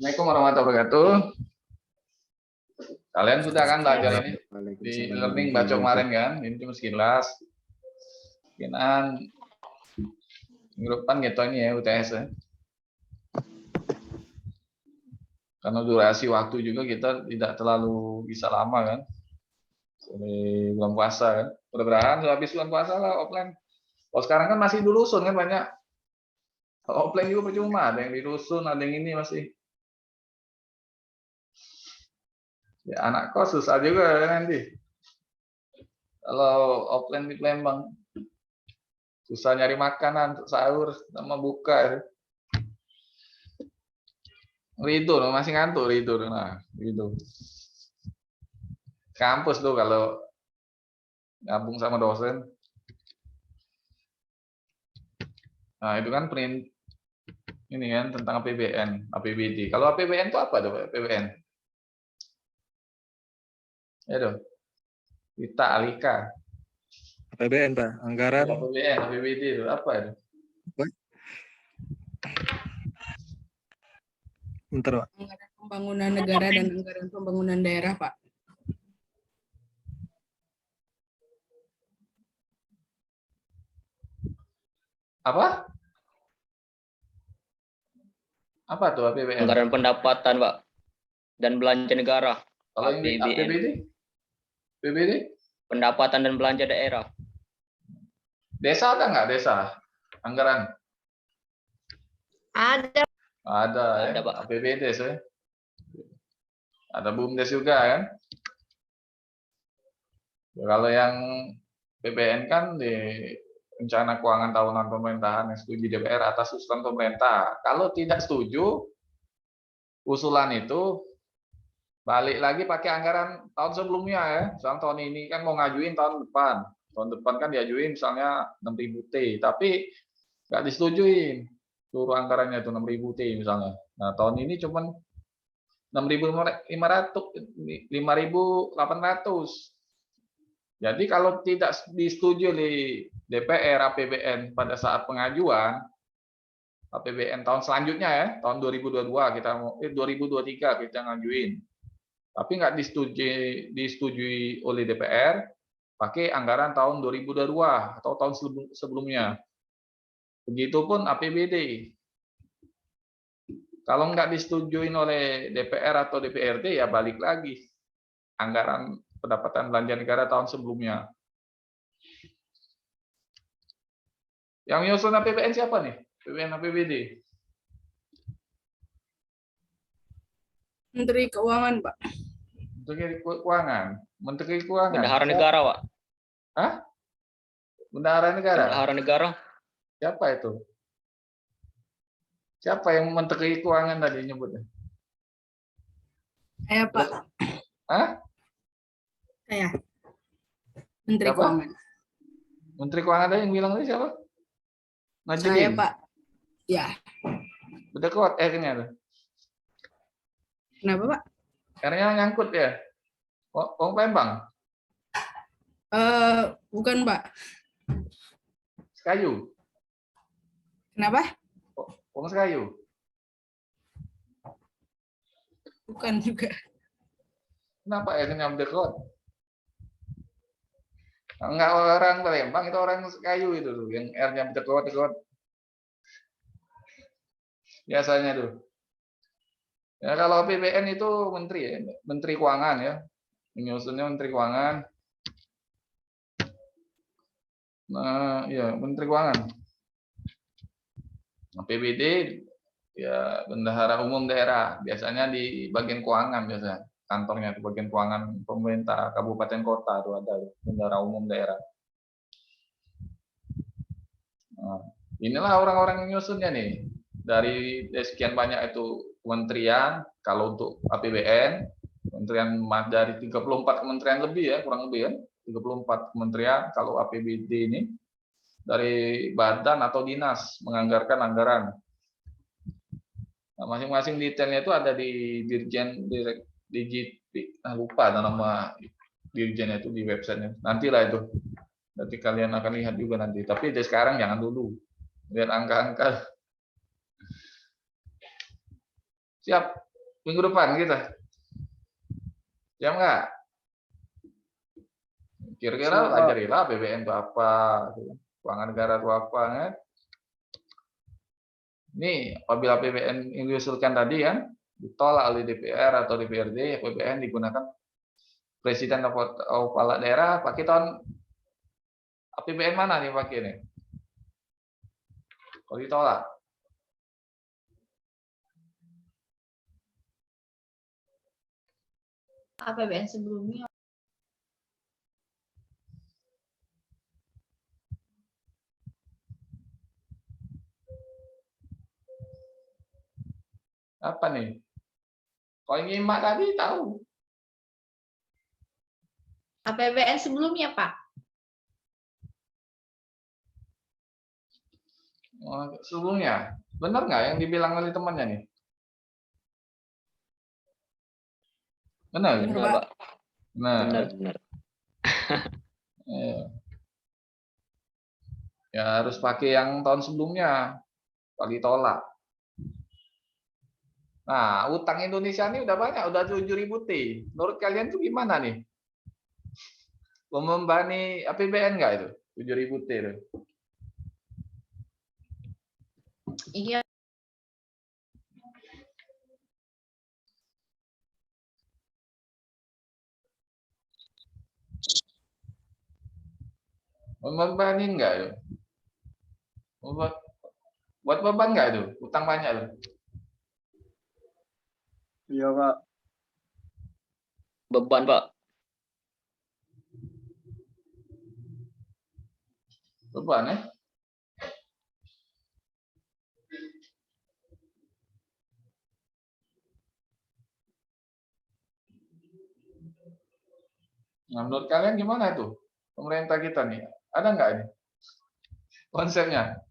Assalamualaikum warahmatullahi wabarakatuh. Kalian sudah kan belajar ini di learning baca kemarin kan? Ini cuma sekilas. Mungkinan minggu depan gitu ini ya UTS ya. Karena durasi waktu juga kita tidak terlalu bisa lama kan. Dari bulan puasa kan. Mudah-mudahan sudah habis bulan puasa lah offline. Kalau sekarang kan masih di rusun kan banyak. Kalau offline juga percuma, ada yang di rusun, ada yang ini masih. Ya, anak kos susah juga nanti. Kalau offline di Palembang susah nyari makanan untuk sahur sama buka. Ya. Rido masih ngantuk Rido. Nah, gitu. Kampus tuh kalau gabung sama dosen. Nah, itu kan print ini kan tentang APBN, APBD. Kalau APBN itu apa tuh, APBN? Ya dong. Kita Alika. APBN, Pak. Anggaran. APBN, APBD itu apa itu? Bentar, Pak. Anggaran pembangunan negara dan anggaran pembangunan daerah, Pak. Apa? Apa tuh APBN? Anggaran pendapatan, Pak, dan belanja negara. Kalau yang APBD? APBD? Pendapatan dan belanja daerah. Desa ada nggak desa? Anggaran? Ada. Ada ya. Pak. APBD ya. Ada BUMDes juga kan? Ya, kalau yang PBN kan di rencana keuangan tahunan pemerintahan yang setuju DPR atas usulan pemerintah. Kalau tidak setuju usulan itu balik lagi pakai anggaran tahun sebelumnya ya. Misalnya tahun ini kan mau ngajuin tahun depan. Tahun depan kan diajuin misalnya 6.000 T, tapi nggak disetujuin. Seluruh anggarannya itu 6.000 T misalnya. Nah, tahun ini cuman 6.500, 5.800. Jadi kalau tidak disetujui oleh DPR APBN pada saat pengajuan APBN tahun selanjutnya ya, tahun 2022 kita mau 2023 kita ngajuin. Tapi nggak disetujui oleh DPR, pakai anggaran tahun 2022 atau tahun sebelumnya. Begitupun APBD. Kalau nggak disetujui oleh DPR atau DPRD ya balik lagi anggaran pendapatan belanja negara tahun sebelumnya. Yang menyusun APBN siapa nih? APBN APBD? Menteri Keuangan, Pak. Menteri Keuangan. Menteri Keuangan. Bendahara negara, Pak. Hah? Bendahara negara? Bendahara negara. Siapa itu? Siapa yang Menteri Keuangan tadi nyebutnya? Saya, Pak. Hah? Saya. Menteri Siapa? Keuangan. Menteri Keuangan tadi yang bilang tadi siapa? Najibin. Saya, Pak. Ya. Udah kuat R-nya tuh. Kenapa, Pak? R-nya nyangkut ya? Oh, Palembang? Bukan, Pak. Sekayu? Kenapa? Oh, Sekayu? Bukan juga. Kenapa R-nya udah kuat? Enggak orang Palembang, itu orang Sekayu itu tuh, yang R-nya udah kuat. Biasanya tuh. Ya kalau APBN itu menteri ya, Menteri Keuangan ya. Menyusunnya Menteri Keuangan. Nah, ya Menteri Keuangan. APBD ya Bendahara Umum Daerah, biasanya di bagian keuangan biasa. Kantornya di bagian keuangan pemerintah kabupaten kota itu ada Bendahara Umum Daerah. Nah, inilah orang-orang yang nyusunnya nih. Dari sekian banyak itu kementerian, kalau untuk APBN, kementerian dari 34 kementerian lebih ya, kurang lebih ya, 34 kementerian, kalau APBD ini, dari badan atau dinas menganggarkan anggaran. Nah, masing-masing detailnya itu ada di Dirjen, lupa nama dirjennya itu di websitenya. Nantilah itu, nanti kalian akan lihat juga nanti. Tapi dari sekarang jangan dulu, lihat angka-angka. Siap. Minggu depan kita. Siap nggak? Kira-kira Siap, Pak. pelajarilah APBN itu apa, keuangan negara itu apa kan? Ini apabila APBN yang diusulkan tadi kan ditolak oleh DPR atau DPRD, APBN digunakan presiden atau kepala daerah pakai tahun APBN mana nih pakai nih? Kalau ditolak, APBN sebelumnya. apa nih? Kalau yang nyimak tadi tahu. APBN sebelumnya, Pak. Oh, sebelumnya, benar nggak yang dibilang oleh temannya nih? Benar? Benar, Benar, Pak. Pak. Nah, Benar. ya. Ya harus pakai yang tahun sebelumnya, pakai tolak. Nah, utang Indonesia ini udah banyak, udah 7.000 T. Menurut kalian tuh gimana nih? Membebani APBN nggak itu? 7.000 T itu. Iya. Membebani nggak itu? Buat beban nggak itu? Utang banyak itu. Iya, Pak. Beban, Pak. Beban ya? Nah, menurut kalian gimana itu? Pemerintah kita nih, ada nggak ini konsepnya?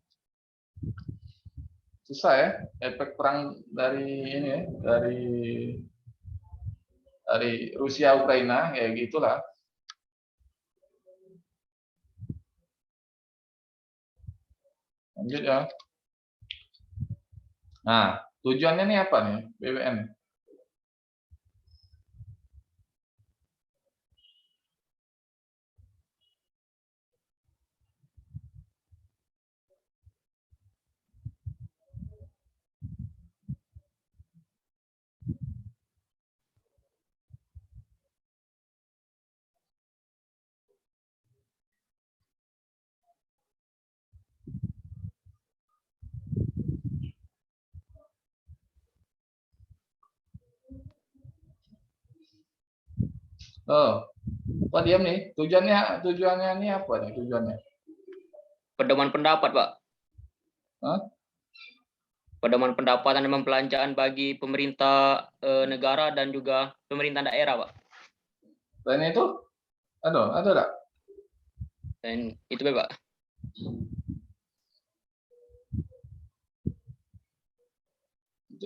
Susah ya, efek perang dari ini ya, dari Rusia Ukraina kayak gitulah. Lanjut ya. Nah, tujuannya nih apa nih BBN? Oh, kok diam nih? Tujuannya ini apa nih tujuannya? Pedoman pendapat, Pak. Hah? Pedoman pendapatan dan pembelanjaan bagi pemerintah negara dan juga pemerintah daerah, Pak. Selain itu, ada enggak? Dan itu, Pak.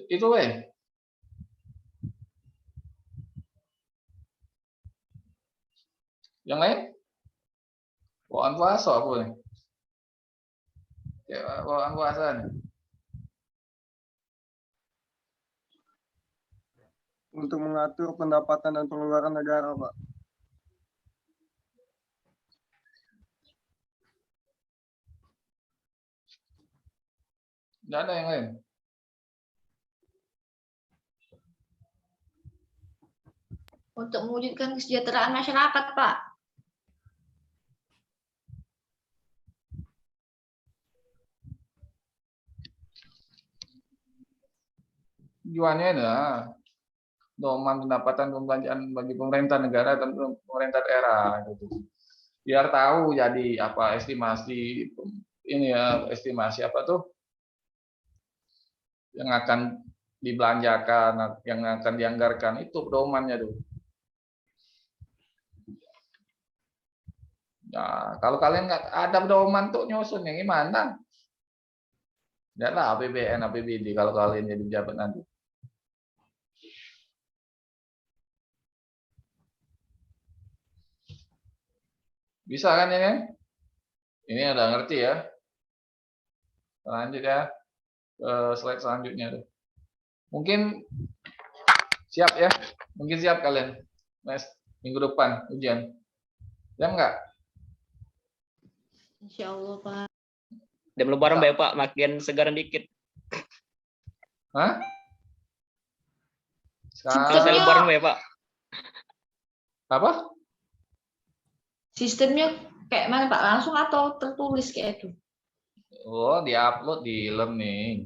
Itu weh. Yang lain? Bawaan puasa apa nih? Ya, bawaan puasa nih. Untuk mengatur pendapatan dan pengeluaran negara, Pak. Nggak ada yang lain. Untuk mewujudkan kesejahteraan masyarakat, Pak. Tujuannya adalah doman pendapatan pembelanjaan bagi pemerintah negara dan pemerintah daerah gitu. Biar tahu jadi apa estimasi ini ya, estimasi apa tuh yang akan dibelanjakan, yang akan dianggarkan, itu pedomannya tuh. Nah, kalau kalian nggak ada pedoman tuh nyusun yang gimana? Lihatlah APBN, APBD kalau kalian jadi pejabat nanti. Bisa kan ini? Ini udah ngerti ya. Lanjut ya ke slide selanjutnya tuh. Mungkin Siap ya? Mungkin siap kalian. Mas, minggu depan ujian. Siap nggak? Insya Allah, Pak. Dan lebaran Pak, ya, Pak, makin segaran dikit. Hah? Selesai Sekarang lebaran Pak, ya, Pak. apa? Sistemnya kayak mana Pak? Langsung atau tertulis kayak itu? Oh, diupload di e-learning.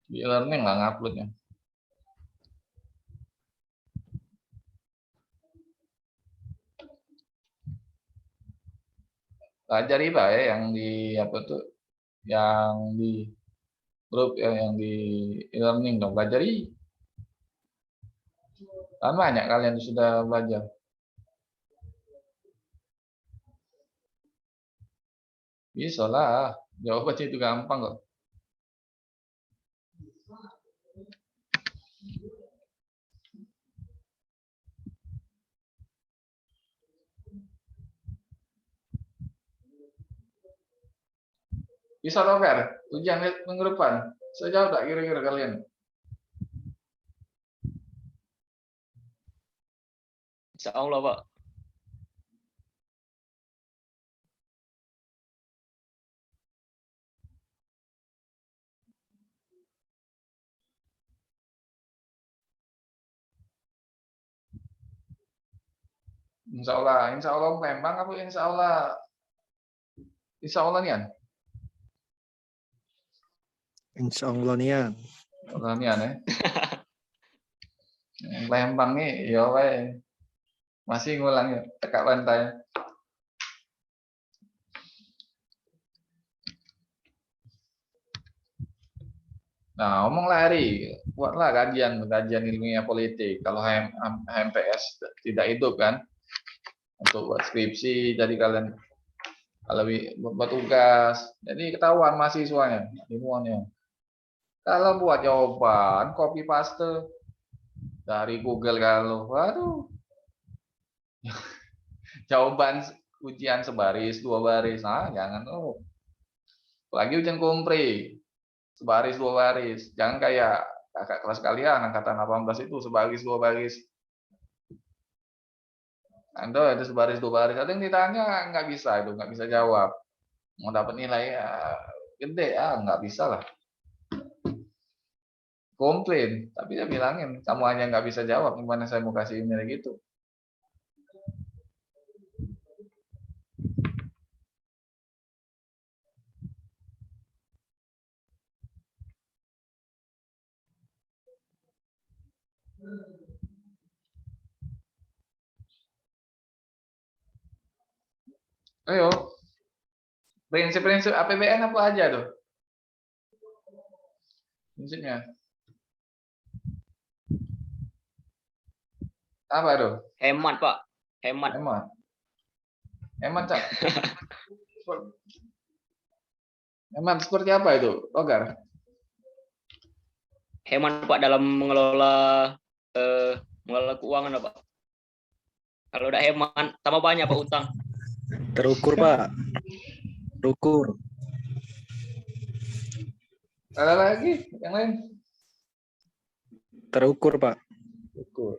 Di e-learning lah nguploadnya. Pelajari Pak ya yang di apa tuh? Yang di grup ya, yang di e-learning dong. Pelajari. Kan banyak kalian sudah belajar. Bisa lah. Jawabannya itu gampang kok. Bisa loh, Fer. Ujian minggu depan. Sejauh tak kira-kira kalian? Insya Allah, Pak. Insya Allah memang apa insya Allah Nian. Insya Allah nian. Allah Nian ya. Lembang nih, ya wae. Masih ngulang ya, tekak bantai. Nah, omonglah Eri, buatlah kajian ilmiah politik. Kalau HMPS tidak hidup kan, untuk buat skripsi, jadi kalian kalau buat tugas, jadi ketahuan mahasiswanya, ilmuannya. Kalau buat jawaban, copy paste dari Google kalau, waduh, jawaban ujian sebaris, 2 baris, nah jangan Lagi ujian kompre, sebaris 2 baris, jangan kayak kakak kelas kalian angkatan 18 itu sebaris 2 baris. Anda ada sebaris 2 baris, ada yang ditanya nggak bisa itu, nggak bisa jawab. Mau dapat nilai ya, gede ya, nggak bisa lah. Komplain, tapi dia bilangin, kamu hanya nggak bisa jawab, gimana saya mau kasih nilai gitu. Ayo, prinsip-prinsip APBN apa aja tuh? Prinsipnya apa tuh? Hemat, Pak. Hemat. Hemat, Cak. Hemat seperti apa itu, Rogar? Hemat, Pak, dalam mengelola keuangan, Pak. Kalau udah hemat, tambah banyak Pak utang. Terukur, Pak. Terukur. Ada lagi yang lain? Terukur, Pak. Terukur.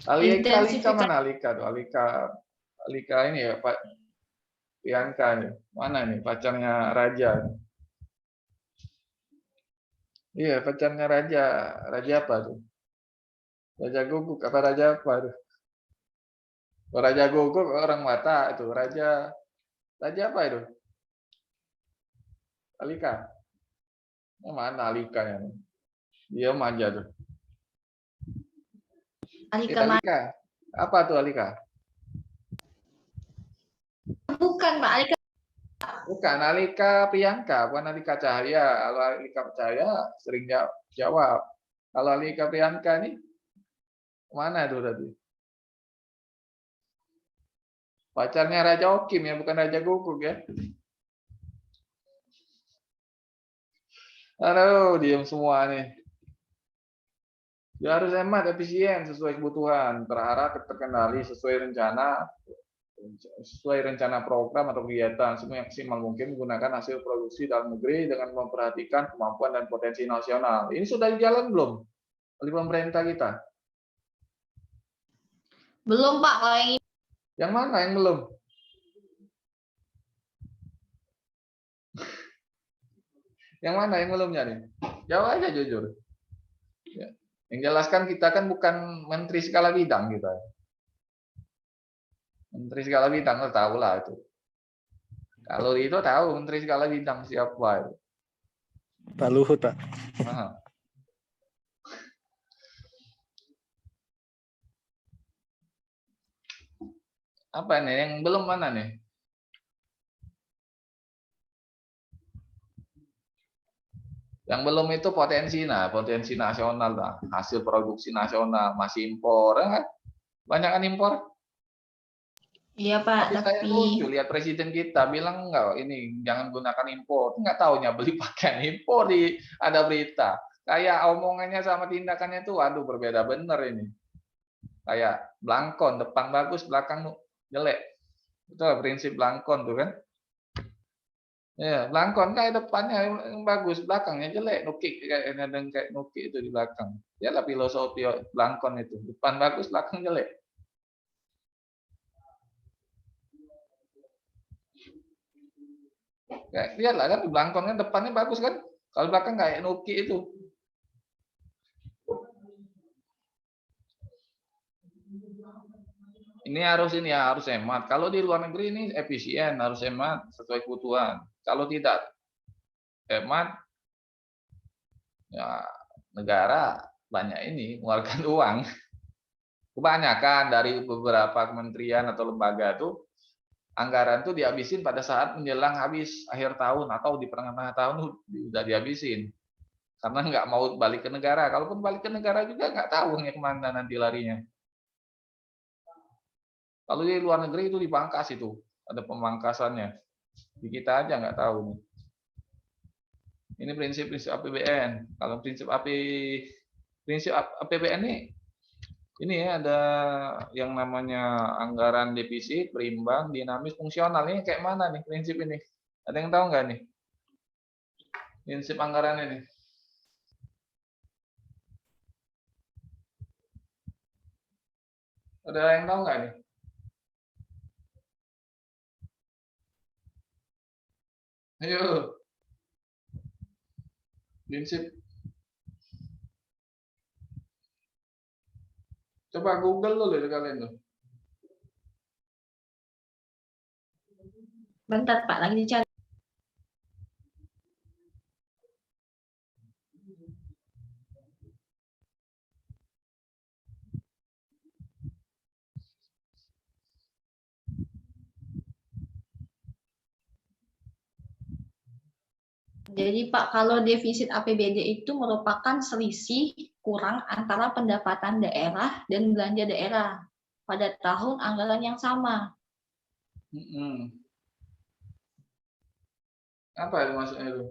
Alika Intensitas. mana Alika tuh? Alika ini ya Pak Priyanka nih. Mana nih pacarnya Raja? Iya, pacarnya Raja. Raja apa tuh? Raja Guguk apa Raja apa tuh? Oh, Raja Guguk orang Mata itu. Raja apa itu? Alika. Mana Alikanya? Dia manja tuh. Alika Alika. Apa tuh Alika? bukan Pak, Alika Bukan Alika Priyanka, bukan Alika Cahaya. Kalau Alika Cahaya sering jawab. Kalau Alika Priyanka nih mana tuh tadi? Pacarnya Raja Okim ya, bukan Raja Guguk ya. Aduh, diem semua nih. Ya harus hemat, efisien, sesuai kebutuhan, terarah, terkendali, sesuai rencana. sesuai rencana program atau kegiatan semaksimal mungkin menggunakan hasil produksi dalam negeri dengan memperhatikan kemampuan dan potensi nasional. Ini sudah jalan belum oleh pemerintah kita? Belum Pak, kalau yang ini Yang mana yang belum? Yang mana yang belumnya nih? Jawab aja jujur. Ya. Yang jelaskan kita kan bukan menteri segala bidang kita. Menteri segala bidang tahu lah itu. Kalau itu tahu menteri segala bidang siapa itu. Pak Luhut, Pak. Nah. Apa nih yang belum mana nih? Yang belum itu potensi nasional lah, hasil produksi nasional masih impor, kan? Banyak kan impor. iya Pak, Tapi saya tapi lucu lihat presiden kita bilang enggak, ini jangan gunakan impor. Enggak taunya beli pakaian impor ada berita. Kayak omongannya sama tindakannya itu, waduh berbeda bener ini. Kayak Blangkon, depan bagus, belakang jelek. Itu prinsip Blangkon tuh kan. Ya, Blangkon kayak depannya bagus, belakangnya jelek, nukik kayak nukik itu di belakang. Ya lah filosofi Blangkon itu, depan bagus, belakang jelek. Kayak lihatlah kan Blangkon kan depannya bagus kan, kalau belakang kayak nukik itu. Ini harus hemat. Kalau di luar negeri ini efisien, harus hemat sesuai kebutuhan. Kalau tidak hemat, ya negara banyak ini mengeluarkan uang. Kebanyakan dari beberapa kementerian atau lembaga itu anggaran itu dihabisin pada saat menjelang habis akhir tahun atau di pertengahan tahun sudah dihabisin. Karena nggak mau balik ke negara. Kalaupun balik ke negara juga nggak tahu kemana nanti larinya. Kalau di luar negeri itu dipangkas itu, ada pemangkasannya. Di kita aja nggak tahu. Ini prinsip-prinsip APBN. Kalau prinsip APBN ini ya ada yang namanya anggaran defisit, berimbang, dinamis, fungsional. Ini kayak mana nih prinsip ini? Ada yang tahu nggak nih? Prinsip anggaran ini. Ada yang tahu nggak nih? Ayo. Prinsip. Coba Google dulu ya kalian tuh. bentar Pak, lagi dicari. Jadi Pak, kalau defisit APBD itu merupakan selisih kurang antara pendapatan daerah dan belanja daerah pada tahun anggaran yang sama. Apa itu maksudnya itu?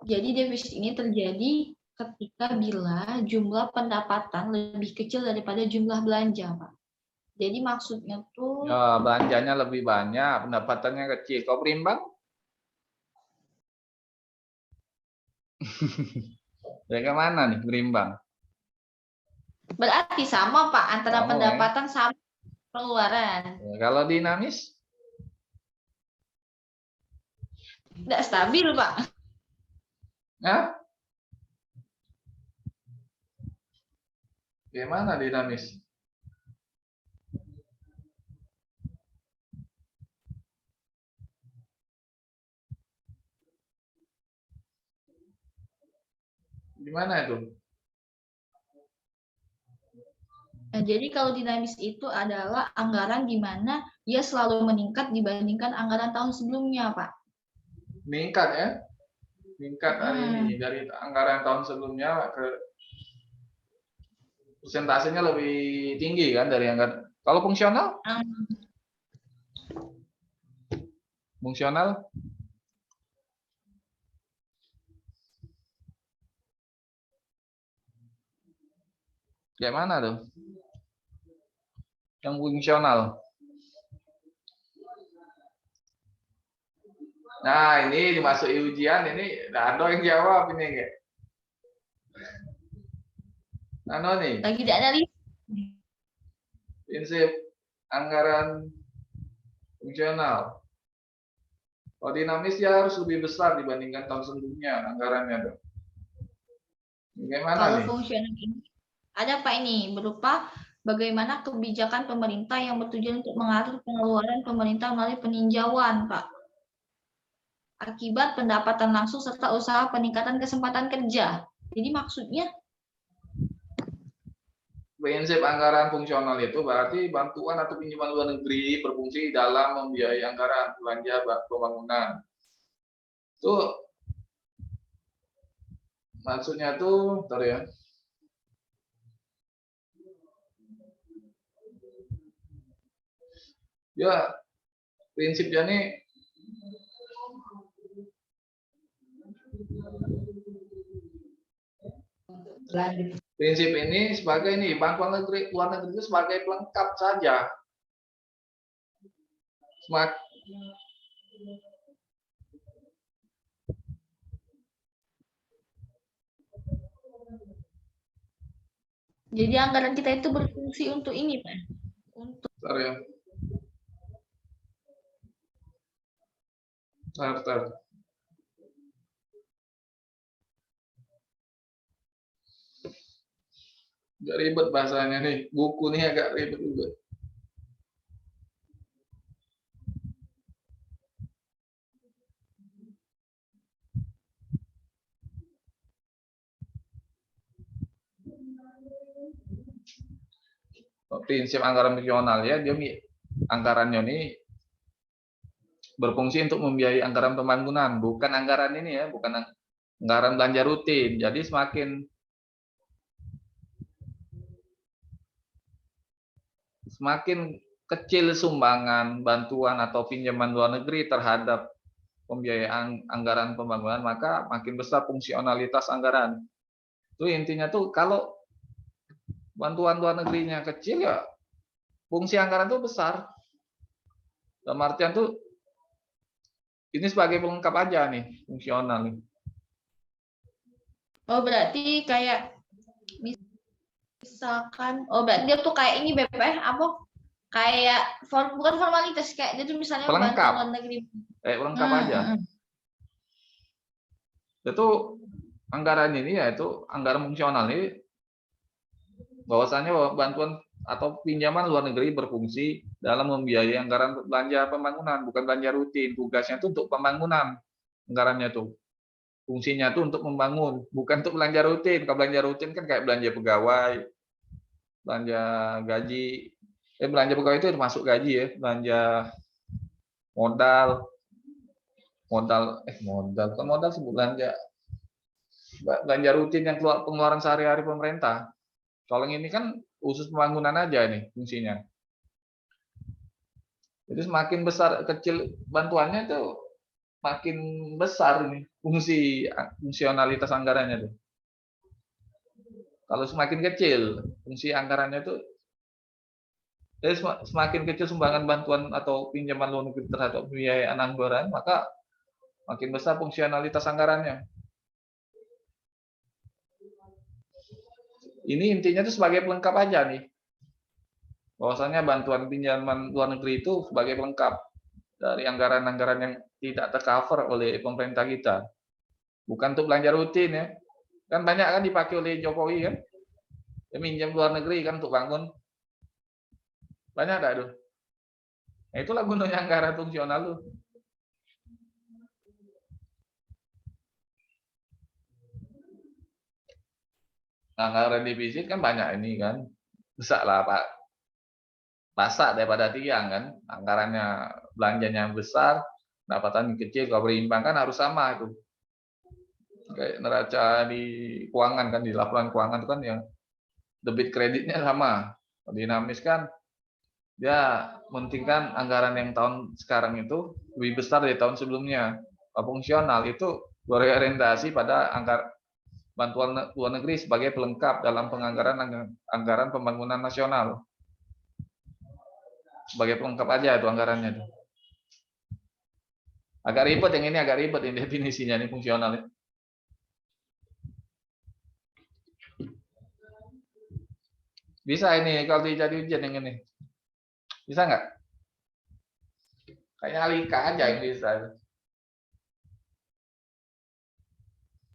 Jadi defisit ini terjadi ketika bila jumlah pendapatan lebih kecil daripada jumlah belanja, Pak. Jadi maksudnya tuh Ya, belanjanya lebih banyak, pendapatannya kecil. Kau berimbang? Ya kemana nih berimbang? berarti sama Pak, antara Sama, pendapatan sama pengeluaran. Ya, kalau dinamis? Tidak stabil Pak. Hah? Gimana dinamis? Gimana itu? Nah, jadi kalau dinamis itu adalah anggaran di mana ia selalu meningkat dibandingkan anggaran tahun sebelumnya, Pak. Meningkat ya? Meningkat hari ini dari anggaran tahun sebelumnya ke persentasenya lebih tinggi kan dari anggaran. Kalau fungsional? Fungsional? Kayak mana tuh? Yang fungsional. Nah, ini dimasuki ujian, ini Ando yang jawab ini enggak? Ano nih, Lagi dianalisis. prinsip anggaran fungsional. Kalau dinamis ya harus lebih besar dibandingkan tahun sebelumnya anggarannya dong. Bagaimana Kalau nih? fungsional ini ada Pak ini berupa bagaimana kebijakan pemerintah yang bertujuan untuk mengatur pengeluaran pemerintah melalui peninjauan, Pak. Akibat pendapatan langsung serta usaha peningkatan kesempatan kerja. Jadi maksudnya Prinsip anggaran fungsional itu berarti bantuan atau pinjaman luar negeri berfungsi dalam membiayai anggaran belanja pembangunan. Itu maksudnya tuh, bentar ya. Ya, prinsipnya nih prinsip ini sebagai ini bantuan luar negeri itu sebagai pelengkap saja. jadi anggaran kita itu berfungsi untuk ini, Pak. Untuk Bentar ya. Bentar. Agak ribet bahasanya nih. Buku nih agak ribet juga. Prinsip anggaran fungsional ya, dia anggarannya ini berfungsi untuk membiayai anggaran pembangunan, bukan anggaran ini ya, bukan anggaran belanja rutin. Jadi semakin kecil sumbangan, bantuan atau pinjaman luar negeri terhadap pembiayaan anggaran pembangunan, maka makin besar fungsionalitas anggaran. Itu intinya tuh kalau bantuan luar negerinya kecil ya fungsi anggaran tuh besar. Dalam artian tuh ini sebagai pelengkap aja nih, fungsional nih. oh berarti kayak misalkan berarti dia tuh kayak ini BPH apa? Kayak bukan formalitas kayak dia tuh misalnya Pelengkap. bantuan luar negeri. Pelengkap aja. Itu anggaran ini ya itu anggaran fungsional ini bahwasanya bantuan atau pinjaman luar negeri berfungsi dalam membiayai anggaran belanja pembangunan, bukan belanja rutin. Tugasnya itu untuk pembangunan anggarannya tuh. Fungsinya tuh untuk membangun, bukan untuk belanja rutin. Kalau belanja rutin kan kayak belanja pegawai, belanja gaji. Belanja pegawai itu termasuk gaji ya, belanja modal kan modal sebut belanja rutin yang keluar pengeluaran sehari-hari pemerintah. Kalau yang ini kan khusus pembangunan aja nih fungsinya. Jadi semakin besar kecil bantuannya itu makin besar nih fungsionalitas anggarannya tuh. Kalau semakin kecil fungsi anggarannya itu, jadi semakin kecil sumbangan bantuan atau pinjaman luar negeri terhadap pembiayaan anggaran, maka makin besar fungsionalitas anggarannya. Ini intinya itu sebagai pelengkap aja nih. Bahwasanya bantuan pinjaman luar negeri itu sebagai pelengkap dari anggaran-anggaran yang tidak tercover oleh pemerintah kita. Bukan untuk belanja rutin ya. Kan banyak kan dipakai oleh Jokowi kan. Dia minjam luar negeri kan untuk bangun. Banyak tak tuh? Nah, itulah gunanya anggaran fungsional tuh. Anggaran defisit kan banyak ini kan. Besar lah Pak. Pasak daripada tiang kan. Anggarannya belanjanya besar, pendapatan kecil. Kalau berimbang kan harus sama itu. Kayak neraca di keuangan kan, di laporan keuangan itu kan yang debit kreditnya sama. Dinamis kan dia mementingkan anggaran yang tahun sekarang itu lebih besar dari tahun sebelumnya. Fungsional itu berorientasi pada bantuan luar negeri sebagai pelengkap dalam anggaran pembangunan nasional. Sebagai pelengkap aja itu anggarannya. Agak ribet yang ini, agak ribet ini definisinya ini fungsional. Ya. Bisa ini kalau jadi ujian yang ini. Bisa nggak? Kayak Alika aja yang bisa.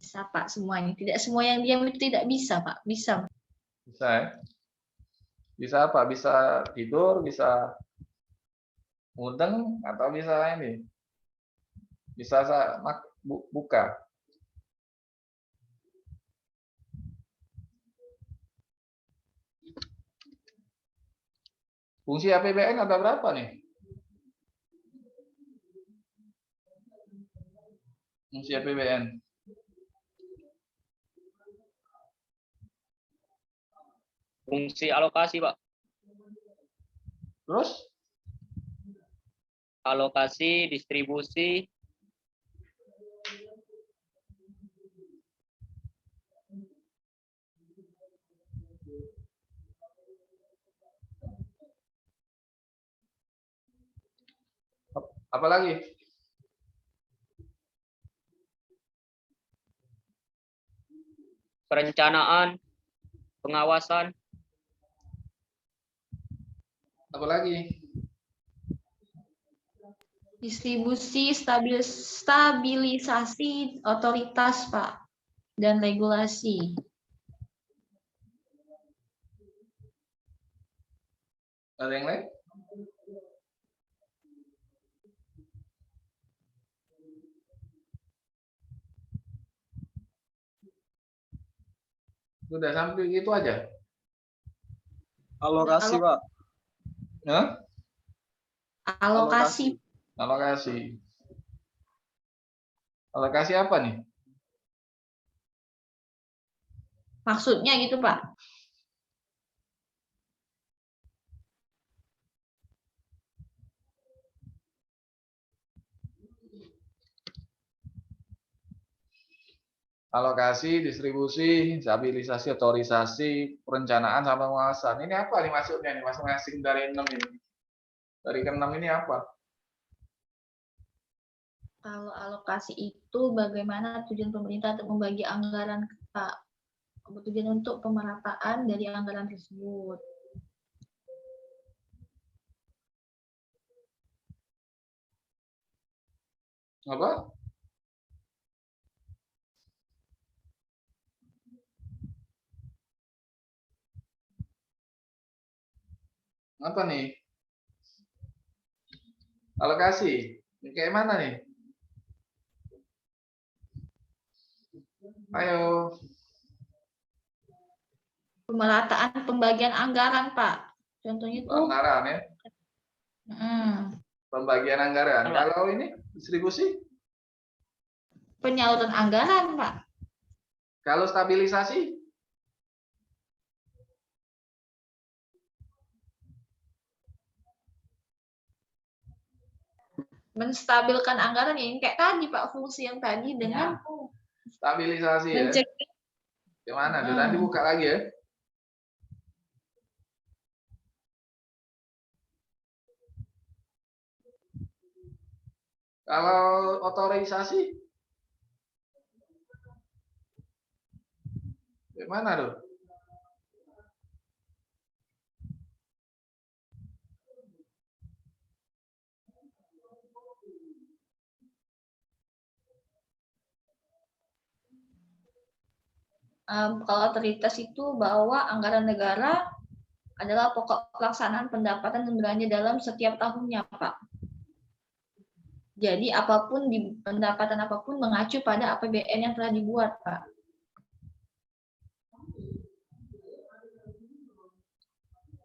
Bisa Pak semuanya. Tidak semua yang diam itu tidak bisa Pak. Bisa. Bisa ya? Bisa apa? Bisa tidur, bisa mudeng, atau bisa ini. Bisa buka. Fungsi APBN ada berapa nih? Fungsi APBN. Fungsi alokasi, Pak. Terus? Alokasi, distribusi, Apa lagi? perencanaan, pengawasan, Apa lagi? Distribusi, stabilisasi otoritas Pak. Dan regulasi. Ada yang lain? Sudah sampai gitu aja. Alokasi, Pak. Hah? Alokasi. Alokasi. Alokasi apa nih? Maksudnya gitu Pak. Alokasi, distribusi, stabilisasi, otorisasi, perencanaan sama pengawasan. Ini apa nih maksudnya nih masing-masing dari 6 ini? Dari ke-6 ini apa? Kalau alokasi itu bagaimana tujuan pemerintah untuk membagi anggaran Pak. Tujuan untuk pemerataan dari anggaran tersebut. Apa? Apa nih? Alokasi. Ini kayak mana nih? Ayo. Pemerataan pembagian anggaran Pak. Contohnya itu Anggaran ya. Pembagian anggaran. Pak. Kalau ini distribusi? penyaluran anggaran Pak. Kalau stabilisasi? Menstabilkan anggaran yang kayak tadi Pak, fungsi yang tadi dengan Stabilisasi ya. mencegah. Gimana? Nanti buka lagi ya. Kalau otorisasi? Gimana tuh? Kalau otoritas itu bahwa anggaran negara adalah pokok pelaksanaan pendapatan dan belanja dalam setiap tahunnya, Pak. Jadi apapun di pendapatan apapun mengacu pada APBN yang telah dibuat, Pak.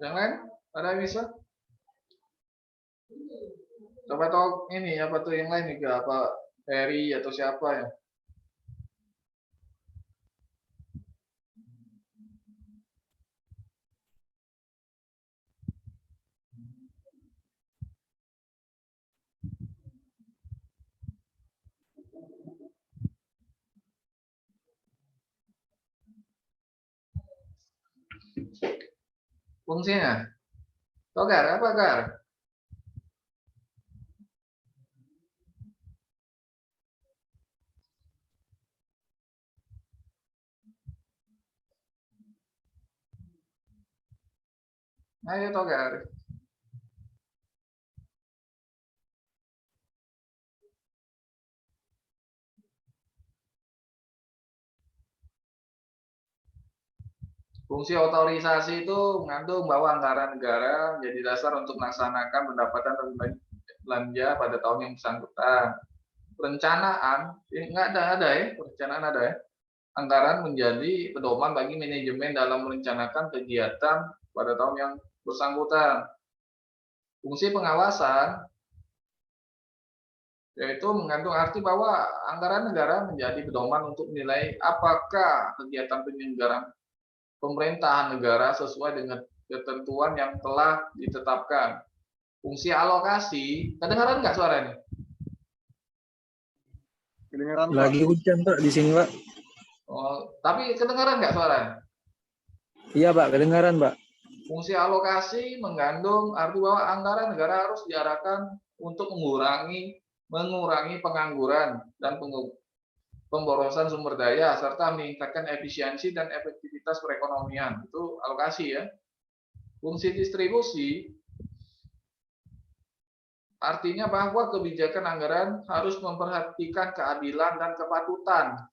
Yang lain? Ada yang bisa? Coba tahu ini apa tuh yang lain juga apa Ferry atau siapa ya? fungsinya. Togar, apa Gar? Ayo Togar. Fungsi otorisasi itu mengandung bahwa anggaran negara menjadi dasar untuk melaksanakan pendapatan dan belanja pada tahun yang bersangkutan. Perencanaan, ini nggak ada ya, perencanaan ada ya. Anggaran menjadi pedoman bagi manajemen dalam merencanakan kegiatan pada tahun yang bersangkutan. Fungsi pengawasan yaitu mengandung arti bahwa anggaran negara menjadi pedoman untuk menilai apakah kegiatan penyelenggaraan pemerintahan negara sesuai dengan ketentuan yang telah ditetapkan. Fungsi alokasi, kedengaran nggak suaranya? Kedengeran Pak. Lagi hujan Pak di sini Pak. Oh, tapi kedengaran nggak suaranya? Iya Pak, kedengaran Pak. Fungsi alokasi mengandung arti bahwa anggaran negara harus diarahkan untuk mengurangi pengangguran dan pemborosan sumber daya serta meningkatkan efisiensi dan efektivitas perekonomian. Itu alokasi ya. Fungsi distribusi artinya bahwa kebijakan anggaran harus memperhatikan keadilan dan kepatutan.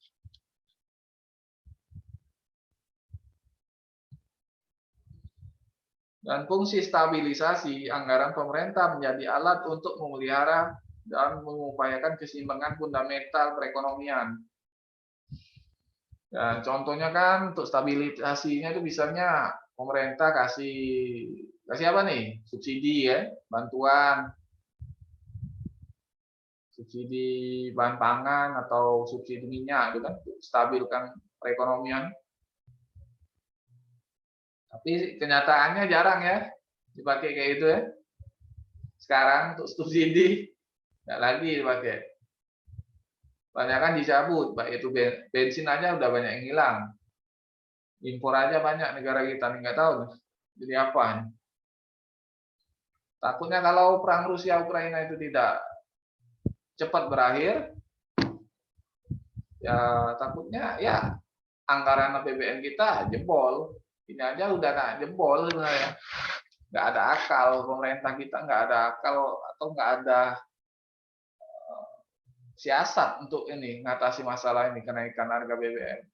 Dan fungsi stabilisasi anggaran pemerintah menjadi alat untuk memelihara dan mengupayakan keseimbangan fundamental perekonomian. Dan contohnya kan untuk stabilisasinya itu misalnya pemerintah kasih apa nih? Subsidi ya, bantuan. Subsidi bahan pangan atau subsidi minyak itu kan untuk stabilkan perekonomian. Tapi kenyataannya jarang ya dipakai kayak gitu ya. Sekarang untuk subsidi nggak lagi dipakai. Banyak kan dicabut, baik itu bensin aja udah banyak yang hilang. Impor aja banyak negara kita nggak tahu jadi apa. Takutnya kalau perang Rusia Ukraina itu tidak cepat berakhir, ya takutnya ya anggaran APBN kita jebol. Ini aja udah nggak jebol sebenarnya. Nggak ada akal pemerintah kita, nggak ada akal atau nggak ada siasat untuk ini mengatasi masalah ini kenaikan harga BBM.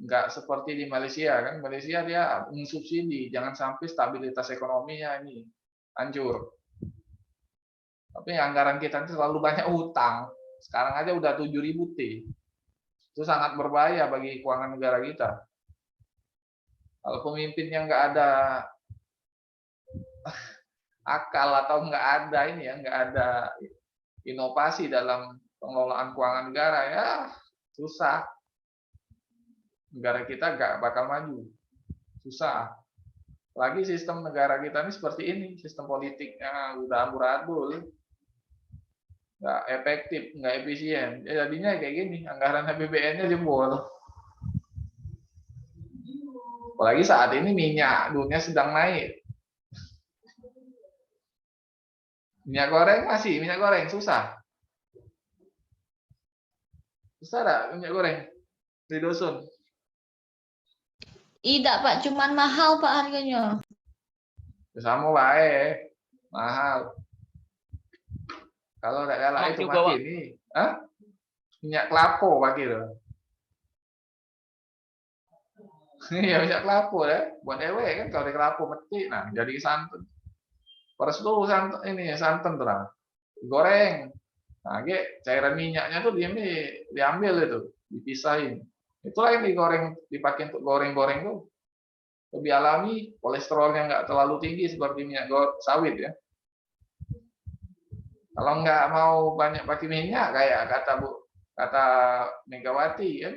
Nggak seperti di Malaysia kan, Malaysia dia mensubsidi jangan sampai stabilitas ekonominya ini hancur. Tapi anggaran kita itu selalu banyak utang. Sekarang aja udah 7.000 T. Itu sangat berbahaya bagi keuangan negara kita. Kalau pemimpinnya nggak ada akal atau nggak ada ini ya, nggak ada inovasi dalam pengelolaan keuangan negara ya susah. Negara kita nggak bakal maju, susah. Lagi sistem negara kita ini seperti ini, sistem politiknya udah amburadul, nggak efektif, nggak efisien. Ya, jadinya kayak gini, anggaran APBN-nya jebol. Apalagi saat ini minyak dunia sedang naik. Minyak goreng susah. Susah tak minyak goreng di dusun? Tidak Pak, cuman mahal Pak harganya. Sama baik, mahal. Kalau nggak kalah itu juga, mati Pak. ini, minyak kelapa pakai tuh. Iya minyak kelapa ya, buat ewe kan kalau di kelapa mati, nah jadi santan. Peres tuh santan ini santan terang, goreng. Nah, cairan minyaknya tuh diambil itu, dipisahin. Itulah yang digoreng, dipakai untuk goreng-goreng tuh. Lebih alami, kolesterolnya nggak terlalu tinggi seperti minyak sawit ya. Kalau nggak mau banyak pakai minyak, kayak kata Megawati kan,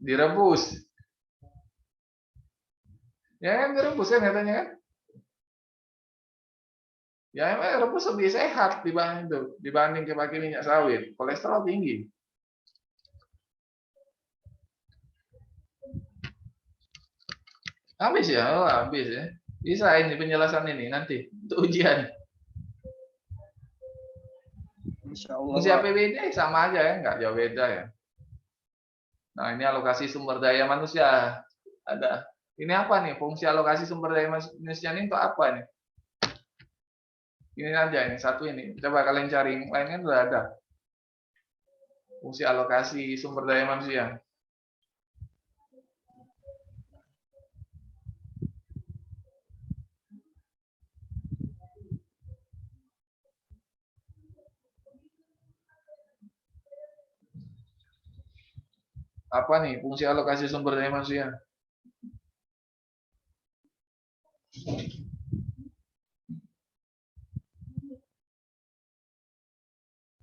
direbus. Ya kan direbus kan katanya kan. Ya emang rebus lebih sehat dibanding pakai minyak sawit, kolesterol tinggi. Habis ya? Oh, habis ya. Bisa ini penjelasan ini nanti untuk ujian. Insya Allah, Fungsi Pak. APBD sama aja ya, nggak jauh beda ya. Nah, ini alokasi sumber daya manusia. Ada. Ini apa nih? Fungsi alokasi sumber daya manusia ini untuk apa nih? Ini aja ini satu ini. Coba kalian cari, yang lainnya sudah ada. Fungsi alokasi sumber daya manusia. Apa nih fungsi alokasi sumber daya manusia?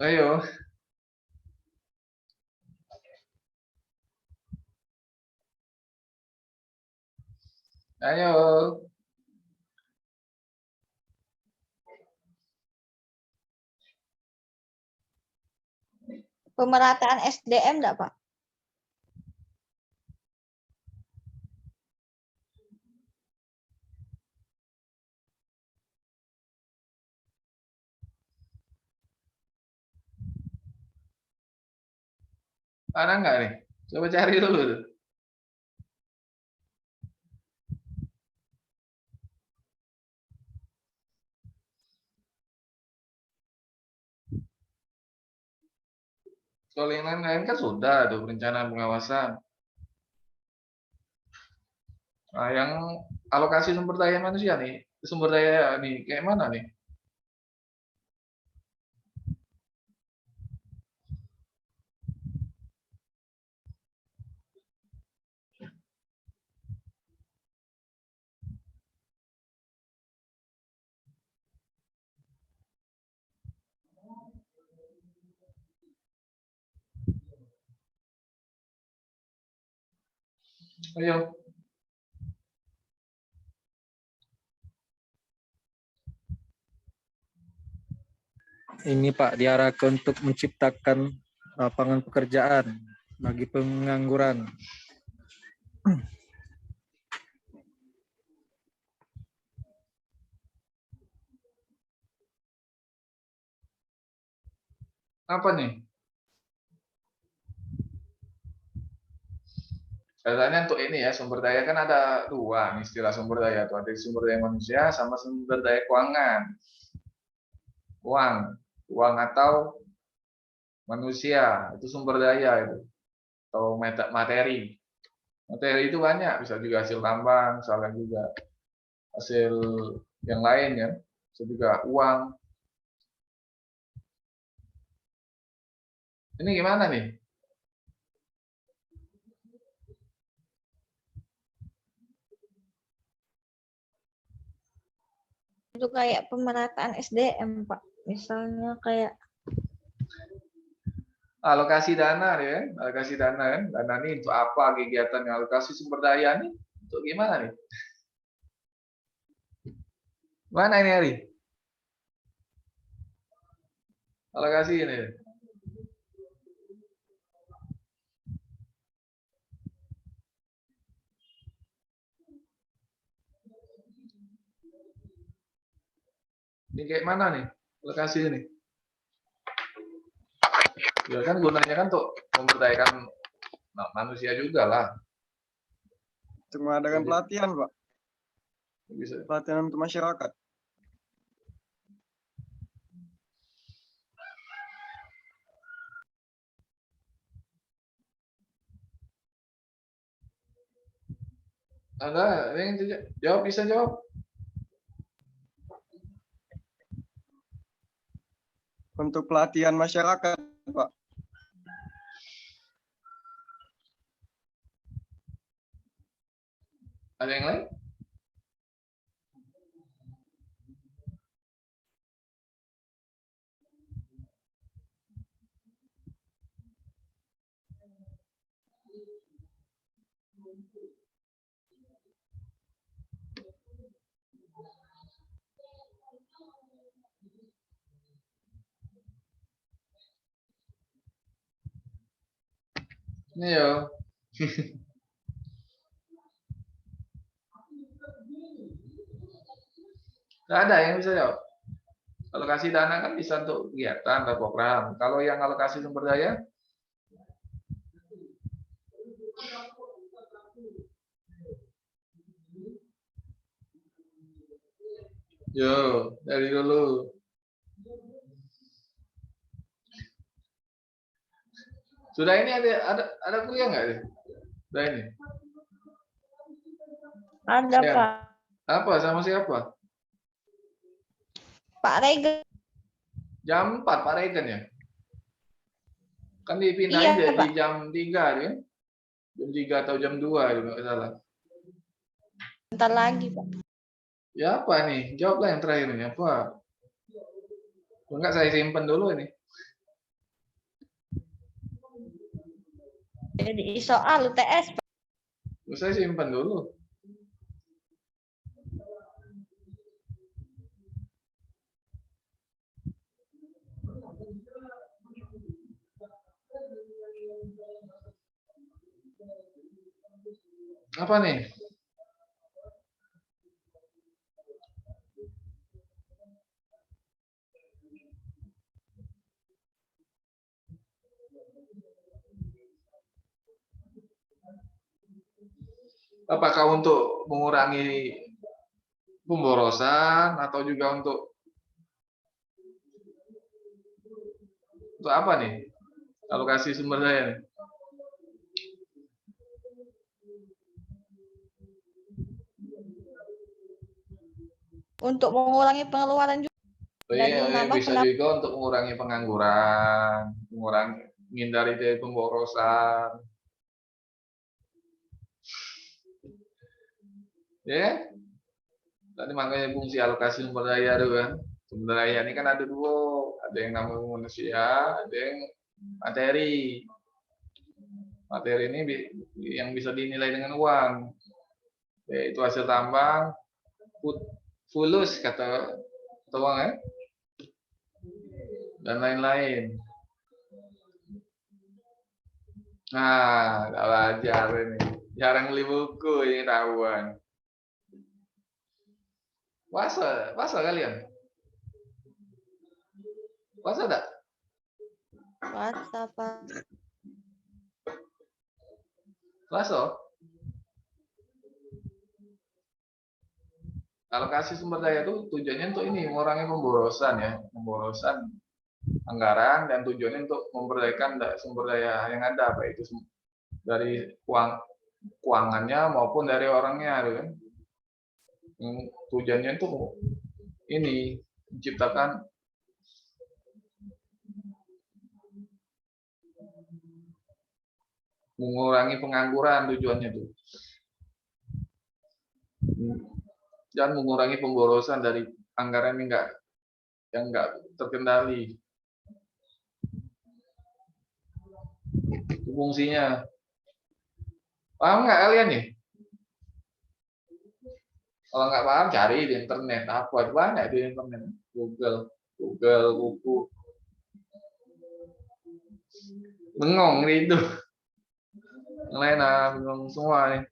Ayo. Ayo. Pemerataan SDM enggak, Pak? Ada nggak nih? Coba cari dulu. Kalau yang lain-lain kan sudah tuh perencanaan pengawasan. Nah, yang alokasi sumber daya manusia nih, sumber daya nih kayak mana nih? Ayo. Ini Pak diarahkan untuk menciptakan lapangan pekerjaan bagi pengangguran. Apa nih? Katanya untuk ini ya, sumber daya kan ada dua nih istilah sumber daya tuh. Ada sumber daya manusia sama sumber daya keuangan. Uang, uang atau manusia itu sumber daya itu atau materi. Materi itu banyak, bisa juga hasil tambang, misalnya juga hasil yang lain ya, bisa juga uang. Ini gimana nih? Itu kayak pemerataan SDM, Pak. Misalnya kayak Alokasi dana ya, alokasi dana kan, dana ini untuk apa kegiatannya? Alokasi sumber daya nih untuk gimana nih? Mana ini Ari? Alokasi ini. Ini kayak mana nih? Alokasi ini. Ya kan gunanya kan untuk memberdayakan manusia juga lah. Untuk mengadakan Jadi- pelatihan, Pak. Bisa. Pelatihan untuk masyarakat. Ada yang jawab, bisa jawab. Untuk pelatihan masyarakat, Pak. Ada yang lain? Ini yo. Nggak ada yang bisa jawab. Alokasi dana kan bisa untuk kegiatan atau program. Kalau yang alokasi sumber daya, yo dari dulu. Sudah ini ada kuliah nggak sih? Sudah ini. Ada Ya. Pak. Apa sama siapa? Pak Rega. Jam 4 Pak Regen ya? Kan dipindahin Iya, jadi Pak. jam 3 ya? Jam 3 atau jam 2 kalau nggak salah. Bentar lagi Pak. Ya apa nih? Jawablah yang terakhir ini apa? Enggak saya simpen dulu ini. Jadi soal UTS Pak. Saya simpen dulu. Apa nih? Apakah untuk mengurangi pemborosan atau juga untuk apa nih? Alokasi sumber daya nih? Untuk mengurangi pengeluaran juga. Oh, Dan iya, menambah bisa juga untuk mengurangi pengangguran, menghindari dari pemborosan. Ya, tadi makanya fungsi alokasi sumber daya itu kan. Sumber daya ini kan ada dua, ada yang namanya manusia, ada yang materi. Materi ini yang bisa dinilai dengan uang, yaitu hasil tambang, fulus kata uang ya, dan lain-lain. Nah, nggak belajar ini, jarang beli buku ini tahuan. Puasa kalian? Puasa enggak? WhatsApp Pak. Puasa? Alokasi sumber daya itu tujuannya untuk ini, mengurangi pemborosan ya, pemborosan anggaran dan tujuannya untuk memberdayakan sumber daya yang ada, baik itu dari keuangannya maupun dari orangnya, gitu kan. Tujuannya itu ini menciptakan mengurangi pengangguran tujuannya tuh, dan mengurangi pemborosan dari anggaran yang enggak terkendali. Itu fungsinya. Paham nggak kalian nih? Kalau nggak paham cari di internet, apa banyak di internet, Google buku. Bengong itu. Yang lain bengong semua nih.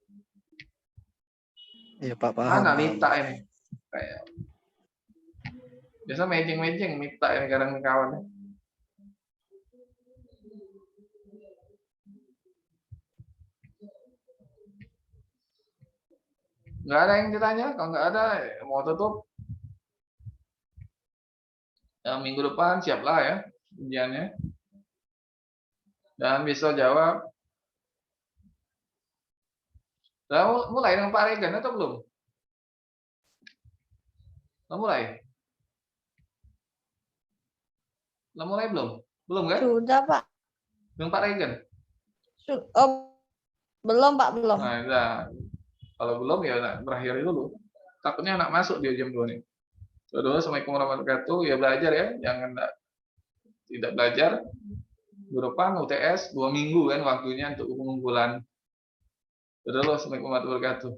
Iya Pak, paham. Mana Mita ini? Kayak biasa mejeng Mita ini kadang kawan. Nggak ada yang ditanya, kalau nggak ada mau tutup. Minggu depan siaplah ya ujiannya. Dan bisa jawab. Sudah mulai dengan Pak Regan atau belum? Sudah mulai? Sudah mulai belum? Belum kan? Sudah Pak. Dengan Pak Regan? Belum Pak, belum. Nah, kalau belum ya berakhir dulu. Takutnya anak masuk di jam 2 nih. Dulu, Assalamualaikum warahmatullahi wabarakatuh. Ya belajar ya, jangan tidak belajar. Minggu depan UTS 2 minggu kan waktunya untuk pengumpulan. Dulu, Assalamualaikum warahmatullahi wabarakatuh.